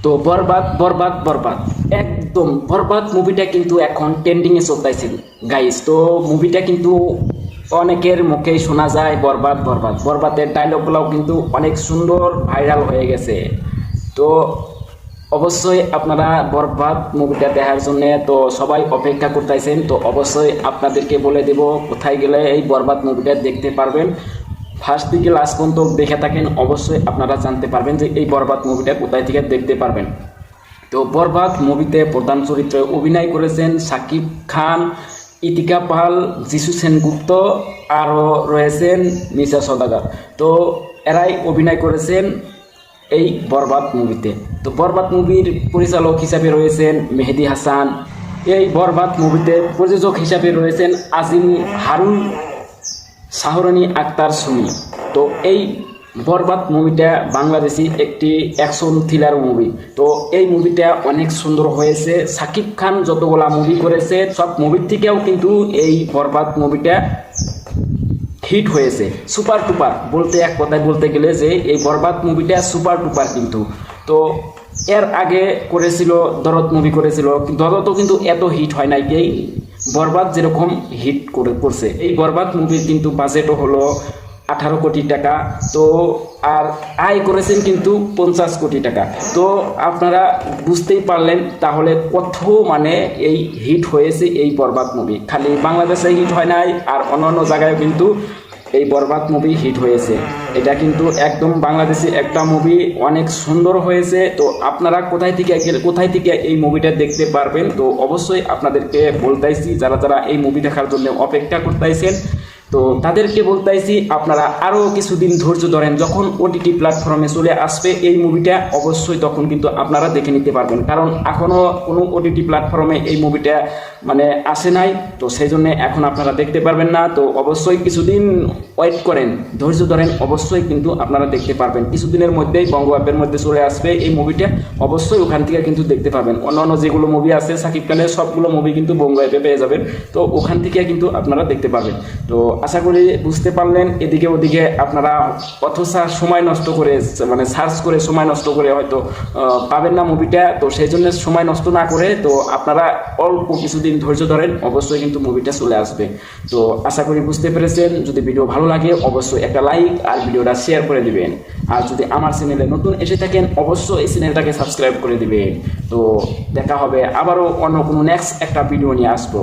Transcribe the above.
তো বরবাদ বরবাদ বরবাদ, একদম বরবাদ মুভিটা কিন্তু এখন ট্রেন্ডিংয়ে চলতেছে গাইস। তো মুভিটা কিন্তু অনেকের মুখেই শোনা যায় বরবাদ বরবাদ বরবাদের ডায়লগগুলোও কিন্তু অনেক সুন্দর ভাইরাল হয়ে গেছে। তো অবশ্যই আপনারা বরবাদ মুভিটা দেখার জন্য তো সবাই অপেক্ষা করতেছেন। তো অবশ্যই আপনাদেরকে বলে দেব কোথায় গেলে এই বরবাদ মুভিটা দেখতে পারবেন। ফার্স্ট থেকে লাস্ট পর্যন্ত দেখে থাকেন, অবশ্যই আপনারা জানতে পারবেন যে এই বরবাদ মুভিটা কোথায় থেকে দেখতে পারবেন। তো বরবাদ মুভিতে প্রধান চরিত্রে অভিনয় করেছেন শাকিব খান, ইতিকা পাল, যিশু সেনগুপ্ত, আরও রয়েছেন মিশা সওদাগর। তো এরাই অভিনয় করেছেন এই বরবাদ মুভিতে। তো বরবাদ মুভির পরিচালক হিসাবে রয়েছেন মেহেদি হাসান। এই বরবাদ মুভিতে প্রযোজক হিসাবে রয়েছেন আজিম হারুন, শাহরানি আক্তার সুমি। তো এই বরবাদ মুভিটা বাংলাদেশি একটি অ্যাকশন থ্রিলার মুভি। তো এই মুভিটা অনেক সুন্দর হয়েছে। শাকিব খান যতগুলা মুভি করেছে সব মুভির থেকেও কিন্তু এই বরবাদ মুভিটা হিট হয়েছে, সুপার টুপার বলতে এক কথায় বলতে গেলে যে এই বরবাদ মুভিটা সুপার টুপার কিন্তু। তো এর আগে করেছিল দরদ মুভি করেছিল, দরদও কিন্তু এত হিট হয় নাই এই বরবাদ যেরকম হিট করছে। এই বরবাদ মুভির কিন্তু বাজেটও হলো 18 কোটি টাকা। তো আর আয় করেছেন কিন্তু 50 কোটি টাকা। তো আপনারা বুঝতেই পারলেন তাহলে কত মানে এই হিট হয়েছে এই বরবাদ মুভি। খালি বাংলাদেশে হিট হয় নাই, আর অন্যান্য জায়গায় কিন্তু এই বরবাদ মুভি হিট হয়েছে। এটা কিন্তু একদম বাংলাদেশি একটা মুভি, অনেক সুন্দর হয়েছে। তো আপনারা কোথায় থেকে এই মুভিটা দেখতে পারবেন, তো অবশ্যই আপনাদেরকে বলতেছি যারা যারা এই মুভি দেখার জন্য অপেক্ষা করতেছেন তো তাদেরকে বলতেছি আপনারা আরও কিছুদিন ধৈর্য ধরেন। যখন ওটিটি প্ল্যাটফর্মে চলে আসবে এই মুভিটা অবশ্যই তখন কিন্তু আপনারা দেখে নিতে পারবেন, কারণ এখনও কোনো ওটিটি প্ল্যাটফর্মে এই মুভিটা মানে আসে নাই। তো সেই জন্য এখন আপনারা দেখতে পারবেন না। তো অবশ্যই কিছুদিন ওয়েট করেন, ধৈর্য ধরেন, অবশ্যই কিন্তু আপনারা দেখতে পারবেন। কিছুদিনের মধ্যেই বঙ্গ অ্যাপের মধ্যে চলে আসবে এই মুভিটা, অবশ্যই ওখান থেকে কিন্তু দেখতে পারবেন। অন্যান্য যেগুলো মুভি আছে শাকিব খানের সবগুলো মুভি কিন্তু বঙ্গ অ্যাপে পেয়ে যাবেন। তো ওখান থেকে কিন্তু আপনারা দেখতে পারবেন। তো আশা করি বুঝতে পারলেন। এদিকে ওদিকে আপনারা অথচা সময় নষ্ট করে মানে সার্চ করে সময় নষ্ট করে হয়তো পাবেন না মুভিটা। তো সেই জন্য সময় নষ্ট না করে তো আপনারা অল্প কিছুদিন ধৈর্য ধরেন, অবশ্যই কিন্তু মুভিটা চলে আসবে। তো আশা করি বুঝতে পেরেছেন। যদি ভিডিও ভালো লাগে অবশ্যই একটা লাইক আর ভিডিওটা শেয়ার করে দিবেন। আর যদি আমার চ্যানেলে নতুন এসে থাকেন অবশ্যই এই চ্যানেলটাকে সাবস্ক্রাইব করে দিবেন। তো দেখা হবে আবারও অন্য কোনো নেক্সট একটা ভিডিও নিয়ে আসবো।